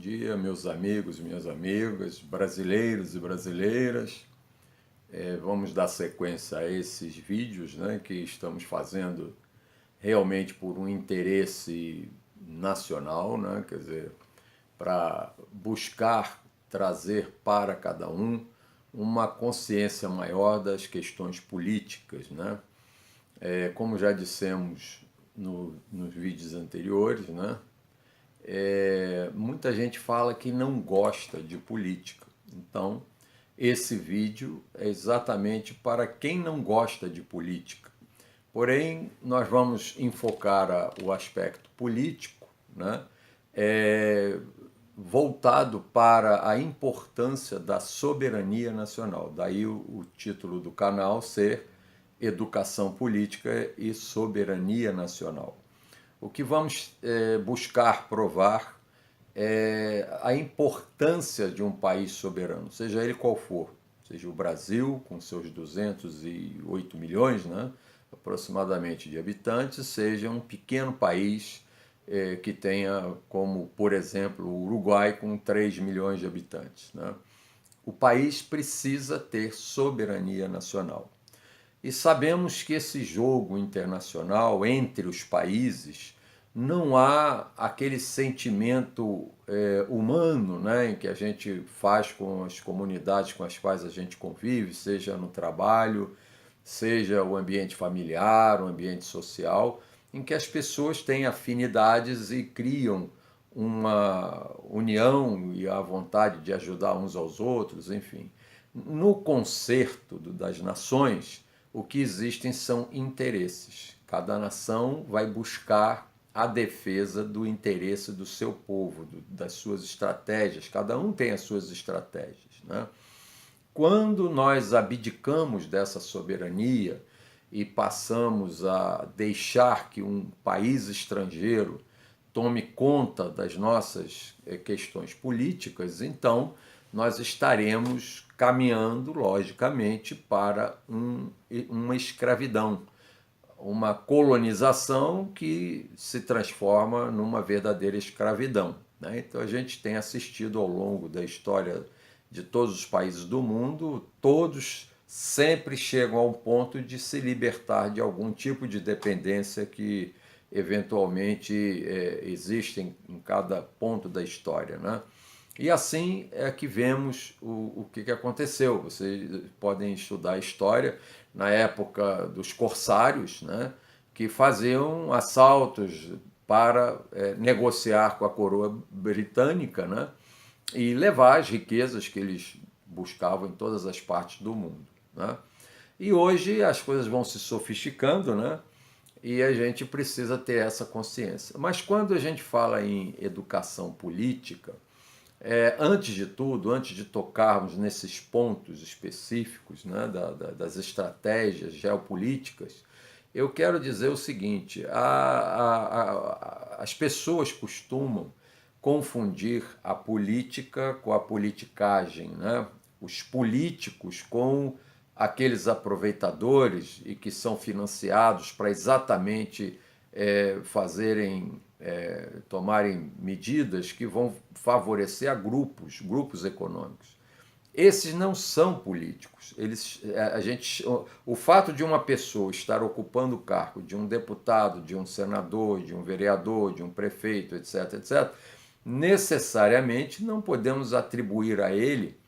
Bom dia, meus amigos, minhas amigas, brasileiros e brasileiras. Vamos dar sequência a esses vídeos, né, que estamos fazendo realmente por um interesse nacional, né, quer dizer, para buscar trazer para cada um uma consciência maior das questões políticas, né? Como já dissemos nos vídeos anteriores, né? Muita gente fala que não gosta de política. Então, esse vídeo é exatamente para quem não gosta de política. Porém, nós vamos enfocar o aspecto político, né? Voltado para a importância da soberania nacional. Daí o título do canal ser Educação Política e Soberania Nacional. O que vamos buscar provar é a importância de um país soberano, seja ele qual for, seja o Brasil, com seus 208 milhões, né, aproximadamente, de habitantes, seja um pequeno país que tenha, como, por exemplo, o Uruguai, com 3 milhões de habitantes, né? O país precisa ter soberania nacional. E sabemos que esse jogo internacional entre os países não há aquele sentimento humano, né, em que a gente faz com as comunidades com as quais a gente convive, seja no trabalho, seja o ambiente familiar, o ambiente social, em que as pessoas têm afinidades e criam uma união e a vontade de ajudar uns aos outros, enfim. No concerto das nações, o que existem são interesses. Cada nação vai buscar a defesa do interesse do seu povo, das suas estratégias. Cada um tem as suas estratégias, né? Quando nós abdicamos dessa soberania e passamos a deixar que um país estrangeiro tome conta das nossas questões políticas, então nós estaremos caminhando, logicamente, para uma escravidão, uma colonização que se transforma numa verdadeira escravidão, né? Então a gente tem assistido ao longo da história de todos os países do mundo, todos sempre chegam ao ponto de se libertar de algum tipo de dependência que eventualmente existem em cada ponto da história, né? E assim é que vemos o que aconteceu. Vocês podem estudar a história na época dos corsários, né, que faziam assaltos para negociar com a coroa britânica, né, e levar as riquezas que eles buscavam em todas as partes do mundo, né? E hoje as coisas vão se sofisticando, né? E a gente precisa ter essa consciência. Mas quando a gente fala em educação política, antes de tudo, antes de tocarmos nesses pontos específicos, né, das estratégias geopolíticas, eu quero dizer o seguinte: as pessoas costumam confundir a política com a politicagem, né? Os políticos com aqueles aproveitadores e que são financiados para exatamente tomarem medidas que vão favorecer a grupos econômicos. Esses não são políticos. O fato de uma pessoa estar ocupando o cargo de um deputado, de um senador, de um vereador, de um prefeito, etc., etc., necessariamente não podemos atribuir a ele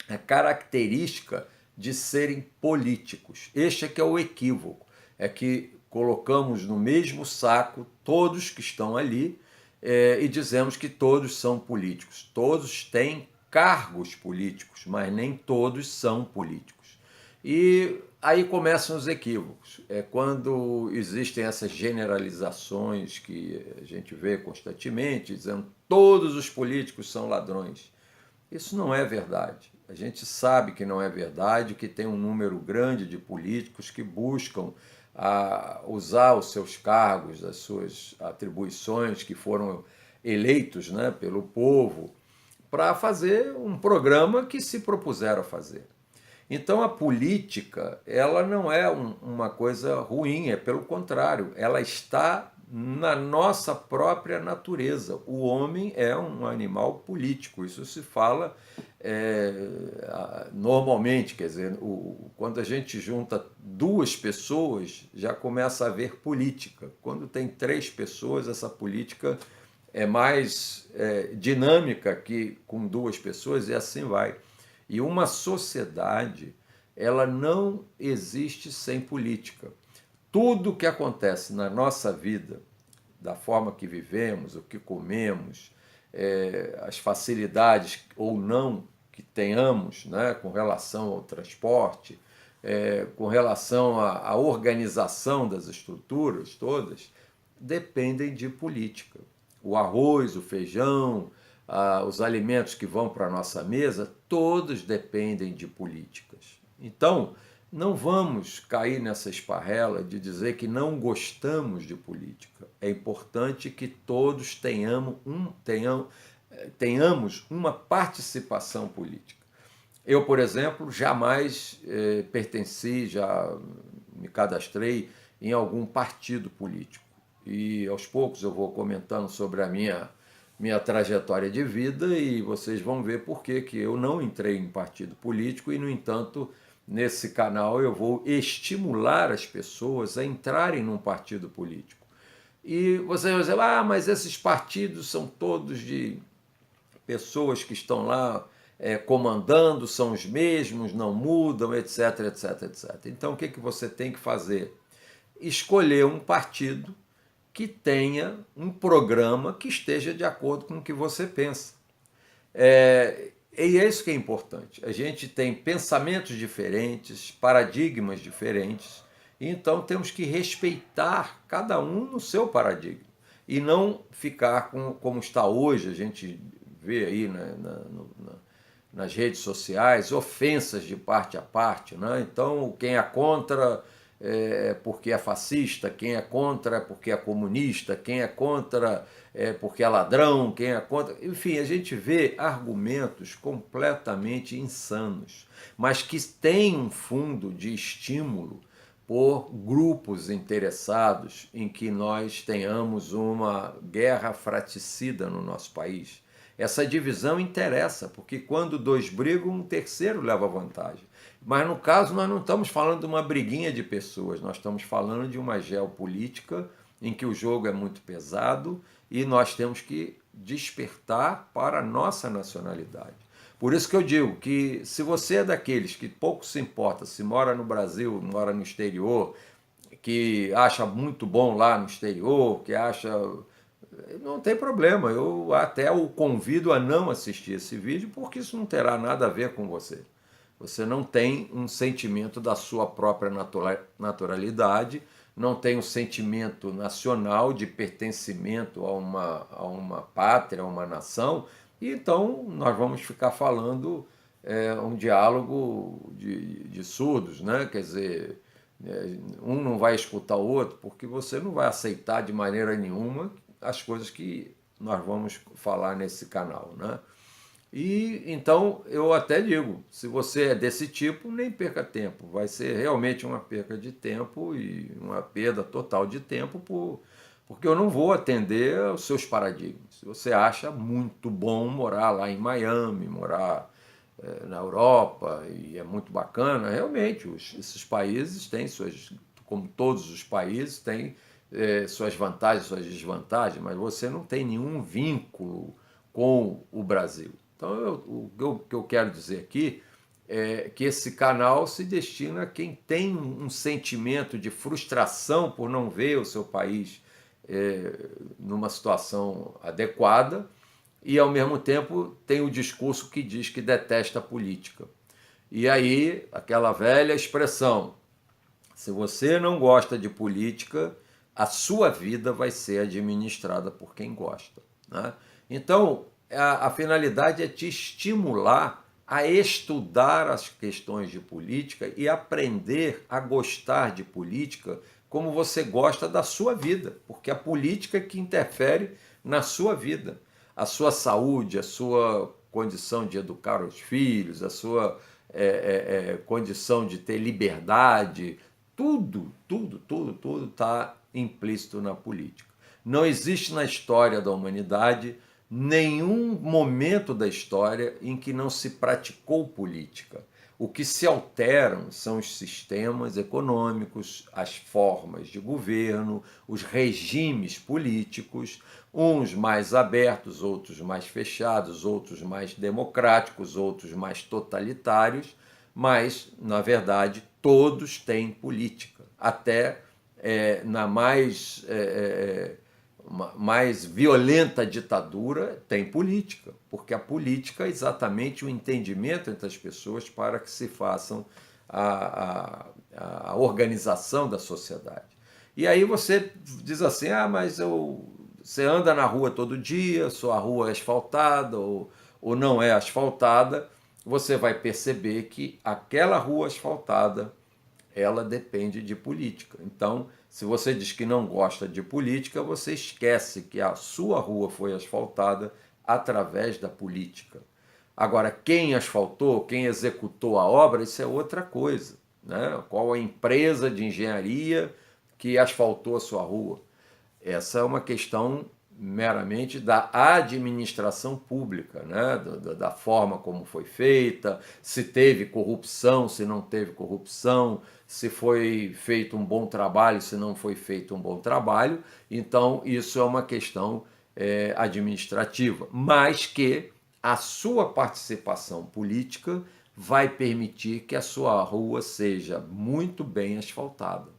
a característica de serem políticos. Este é que é o equívoco, é que colocamos no mesmo saco todos que estão ali e dizemos que todos são políticos. Todos têm cargos políticos, mas nem todos são políticos. E aí começam os equívocos. É quando existem essas generalizações que a gente vê constantemente, dizendo que todos os políticos são ladrões. Isso não é verdade. A gente sabe que não é verdade, que tem um número grande de políticos que buscam usar os seus cargos, as suas atribuições que foram eleitos, né, pelo povo, para fazer um programa que se propuseram a fazer. Então a política, ela não é uma coisa ruim, é pelo contrário, ela está na nossa própria natureza. O homem é um animal político, isso se fala normalmente, quer dizer, quando a gente junta duas pessoas, já começa a haver política. Quando tem três pessoas, essa política é mais dinâmica que com duas pessoas, e assim vai. E uma sociedade, ela não existe sem política. Tudo que acontece na nossa vida, da forma que vivemos, o que comemos, as facilidades ou não que tenhamos, né, com relação ao transporte, com relação à organização das estruturas todas, dependem de política. O arroz, o feijão, os alimentos que vão para a nossa mesa, todos dependem de políticas. Então, não vamos cair nessa esparrela de dizer que não gostamos de política. É importante que todos tenhamos uma participação política. Eu, por exemplo, jamais pertenci, já me cadastrei em algum partido político. E aos poucos eu vou comentando sobre a minha trajetória de vida e vocês vão ver por que eu não entrei em partido político e, no entanto, nesse canal eu vou estimular as pessoas a entrarem num partido político. E você vai dizer, mas esses partidos são todos de pessoas que estão lá comandando, são os mesmos, não mudam, etc, etc, etc. Então o que você tem que fazer? Escolher um partido que tenha um programa que esteja de acordo com o que você pensa. E é isso que é importante. A gente tem pensamentos diferentes, paradigmas diferentes, e então temos que respeitar cada um no seu paradigma e não ficar como está hoje. A gente vê aí nas redes sociais ofensas de parte a parte, né? Então, quem é contra porque é fascista, quem é contra porque é comunista, quem é contra porque é ladrão, quem é contra... Enfim, a gente vê argumentos completamente insanos, mas que têm um fundo de estímulo por grupos interessados em que nós tenhamos uma guerra fratricida no nosso país. Essa divisão interessa, porque quando dois brigam, um terceiro leva vantagem. Mas no caso nós não estamos falando de uma briguinha de pessoas, nós estamos falando de uma geopolítica em que o jogo é muito pesado e nós temos que despertar para a nossa nacionalidade. Por isso que eu digo que se você é daqueles que pouco se importa, se mora no Brasil, mora no exterior, que acha muito bom lá no exterior, que acha... Não tem problema, eu até o convido a não assistir esse vídeo, porque isso não terá nada a ver com você. Você não tem um sentimento da sua própria naturalidade, não tem um sentimento nacional de pertencimento a uma pátria, a uma nação, e então nós vamos ficar falando um diálogo de surdos, né? Quer dizer, um não vai escutar o outro, porque você não vai aceitar de maneira nenhuma as coisas que nós vamos falar nesse canal, né? E então eu até digo, se você é desse tipo, nem perca tempo. Vai ser realmente uma perca de tempo e uma perda total de tempo, porque eu não vou atender aos seus paradigmas. Se você acha muito bom morar lá em Miami, morar na Europa, e é muito bacana, realmente, esses países têm suas, como todos os países, têm suas vantagens, suas desvantagens, mas você não tem nenhum vínculo com o Brasil. Então, o que eu quero dizer aqui é que esse canal se destina a quem tem um sentimento de frustração por não ver o seu país numa situação adequada e, ao mesmo tempo, tem o discurso que diz que detesta a política. E aí, aquela velha expressão, se você não gosta de política, a sua vida vai ser administrada por quem gosta, né? Então, a finalidade é te estimular a estudar as questões de política e aprender a gostar de política como você gosta da sua vida, porque a política é que interfere na sua vida, a sua saúde, a sua condição de educar os filhos, a sua condição de ter liberdade, tudo está implícito na política. Não existe na história da humanidade nenhum momento da história em que não se praticou política. O que se alteram são os sistemas econômicos, as formas de governo, os regimes políticos, uns mais abertos, outros mais fechados, outros mais democráticos, outros mais totalitários, mas, na verdade, todos têm política. Até na mais violenta ditadura tem política, porque a política é exatamente o entendimento entre as pessoas para que se façam a organização da sociedade. E aí você diz assim, mas você anda na rua todo dia, sua rua é asfaltada ou não é asfaltada, você vai perceber que aquela rua asfaltada ela depende de política. Então, se você diz que não gosta de política, você esquece que a sua rua foi asfaltada através da política. Agora, quem asfaltou, quem executou a obra, isso é outra coisa, né? Qual a empresa de engenharia que asfaltou a sua rua? Essa é uma questão meramente da administração pública, né? Da forma como foi feita, se teve corrupção, se não teve corrupção, se foi feito um bom trabalho, se não foi feito um bom trabalho. Então, isso é uma questão administrativa, mas que a sua participação política vai permitir que a sua rua seja muito bem asfaltada.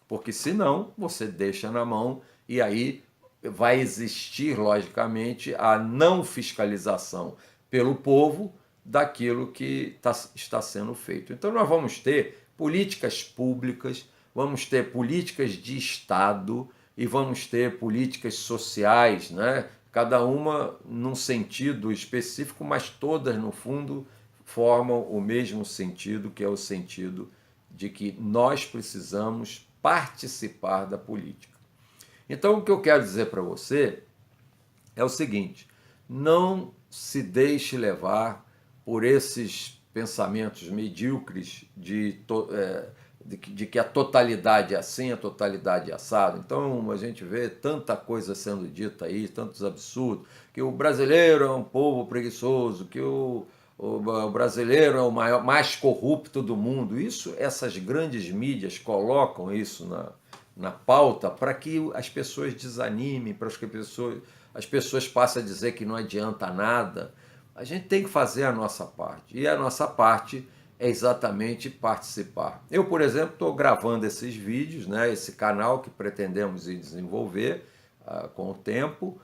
Porque senão você deixa na mão e aí vai existir, logicamente, a não fiscalização pelo povo daquilo que está sendo feito. Então nós vamos ter políticas públicas, vamos ter políticas de Estado e vamos ter políticas sociais, né? Cada uma num sentido específico, mas todas, no fundo, formam o mesmo sentido, que é o sentido de que nós precisamos participar da política. Então, o que eu quero dizer para você é o seguinte: não se deixe levar por esses pensamentos medíocres de que a totalidade é assim, a totalidade é assado. Então, a gente vê tanta coisa sendo dita aí, tantos absurdos, que o brasileiro é um povo preguiçoso, que o brasileiro é o mais corrupto do mundo. Essas grandes mídias colocam isso na pauta para que as pessoas desanimem, para que as pessoas passem a dizer que não adianta nada. A gente tem que fazer a nossa parte. E a nossa parte é exatamente participar. Eu, por exemplo, estou gravando esses vídeos, né, esse canal que pretendemos desenvolver com o tempo,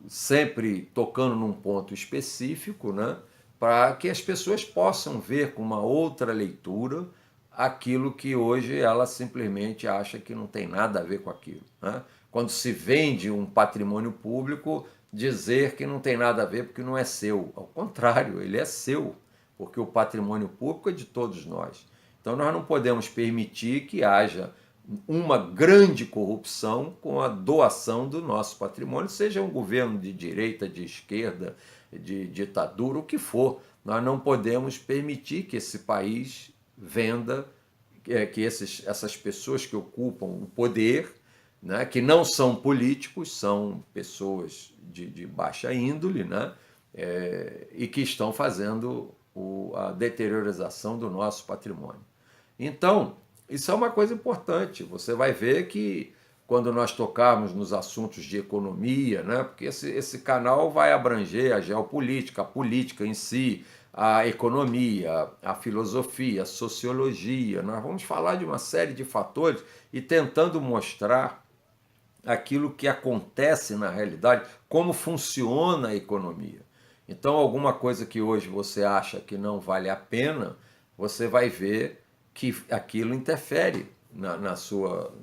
sempre tocando num ponto específico, né, para que as pessoas possam ver com uma outra leitura aquilo que hoje ela simplesmente acha que não tem nada a ver com aquilo, né? Quando se vende um patrimônio público, dizer que não tem nada a ver porque não é seu. Ao contrário, ele é seu, porque o patrimônio público é de todos nós. Então nós não podemos permitir que haja uma grande corrupção com a doação do nosso patrimônio, seja um governo de direita, de esquerda, de ditadura, o que for. Nós não podemos permitir que esse país venda, que essas pessoas que ocupam o poder, né, que não são políticos, são pessoas de baixa índole, né, e que estão fazendo a deteriorização do nosso patrimônio. Então, isso é uma coisa importante. Você vai ver que quando nós tocarmos nos assuntos de economia, né, porque esse canal vai abranger a geopolítica, a política em si, a economia, a filosofia, a sociologia. Nós vamos falar de uma série de fatores e tentando mostrar aquilo que acontece na realidade, como funciona a economia. Então, alguma coisa que hoje você acha que não vale a pena, você vai ver que aquilo interfere na sua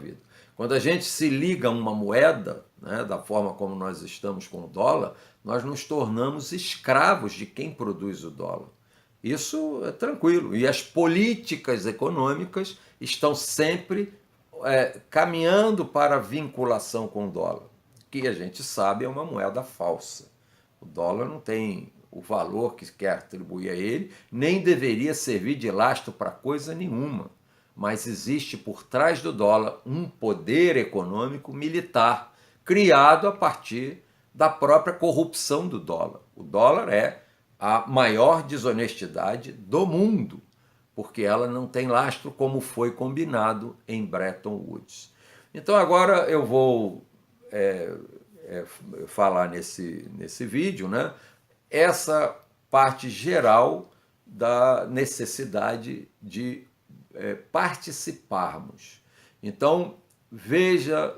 vida. Quando a gente se liga a uma moeda, né, da forma como nós estamos com o dólar, nós nos tornamos escravos de quem produz o dólar. Isso é tranquilo. E as políticas econômicas estão sempre caminhando para a vinculação com o dólar, que a gente sabe é uma moeda falsa. O dólar não tem o valor que quer atribuir a ele, nem deveria servir de lastro para coisa nenhuma. mas existe por trás do dólar um poder econômico militar criado a partir da própria corrupção do dólar. O dólar é a maior desonestidade do mundo, porque ela não tem lastro como foi combinado em Bretton Woods. Então agora eu vou falar nesse vídeo, né, essa parte geral da necessidade de participarmos. Então veja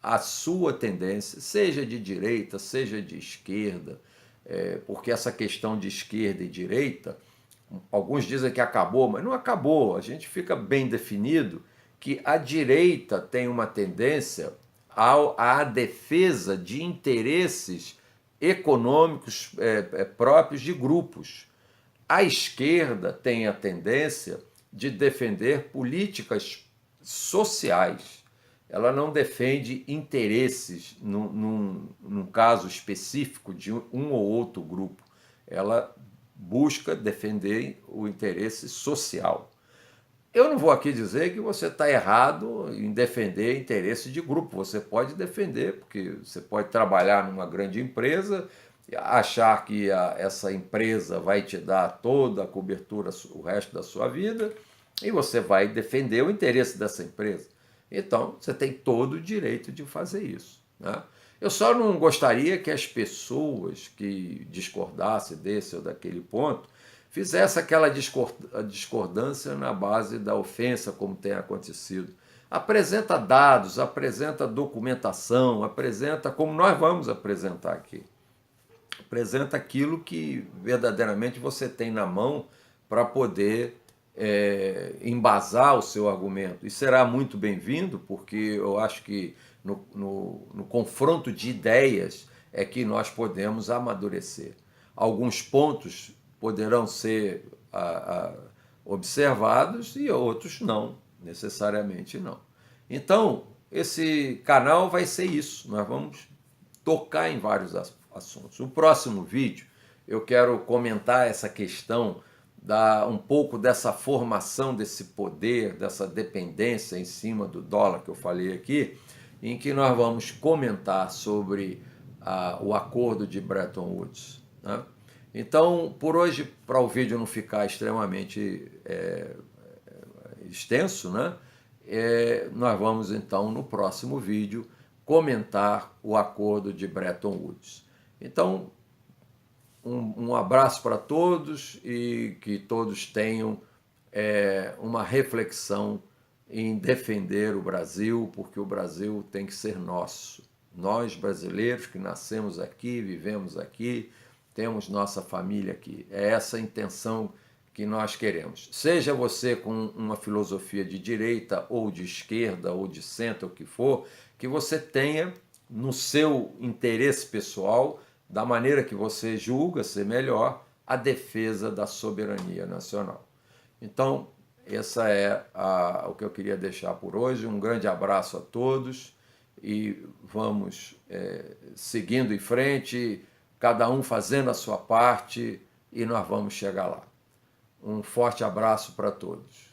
a sua tendência, seja de direita, seja de esquerda, porque essa questão de esquerda e direita, alguns dizem que acabou, mas não acabou. A gente fica bem definido que a direita tem uma tendência à defesa de interesses econômicos próprios de grupos. A esquerda tem a tendência de defender políticas sociais. Ela não defende interesses, num caso específico, de um ou outro grupo. Ela busca defender o interesse social. Eu não vou aqui dizer que você está errado em defender interesse de grupo. Você pode defender, porque você pode trabalhar numa grande empresa, achar que essa empresa vai te dar toda a cobertura o resto da sua vida, e você vai defender o interesse dessa empresa. Então, você tem todo o direito de fazer isso, né? Eu só não gostaria que as pessoas que discordassem desse ou daquele ponto fizessem aquela discordância na base da ofensa, como tem acontecido. Apresenta dados, apresenta documentação, apresenta como nós vamos apresentar aqui. Apresenta aquilo que verdadeiramente você tem na mão para poder embasar o seu argumento. E será muito bem-vindo, porque eu acho que no confronto de ideias é que nós podemos amadurecer. Alguns pontos poderão ser observados e outros não, necessariamente não. Então, esse canal vai ser isso. Nós vamos tocar em vários assuntos. No próximo vídeo, eu quero comentar essa questão um pouco dessa formação desse poder, dessa dependência em cima do dólar que eu falei aqui, em que nós vamos comentar sobre o acordo de Bretton Woods, né? Então, por hoje, para o vídeo não ficar extremamente extenso, né, nós vamos então no próximo vídeo comentar o acordo de Bretton Woods. Então, um abraço para todos e que todos tenham uma reflexão em defender o Brasil, porque o Brasil tem que ser nosso. Nós, brasileiros que nascemos aqui, vivemos aqui, temos nossa família aqui. É essa a intenção que nós queremos. Seja você com uma filosofia de direita ou de esquerda ou de centro, o que for, que você tenha no seu interesse pessoal, da maneira que você julga ser melhor, a defesa da soberania nacional. Então, essa é o que eu queria deixar por hoje. Um grande abraço a todos e vamos seguindo em frente, cada um fazendo a sua parte, e nós vamos chegar lá. Um forte abraço para todos.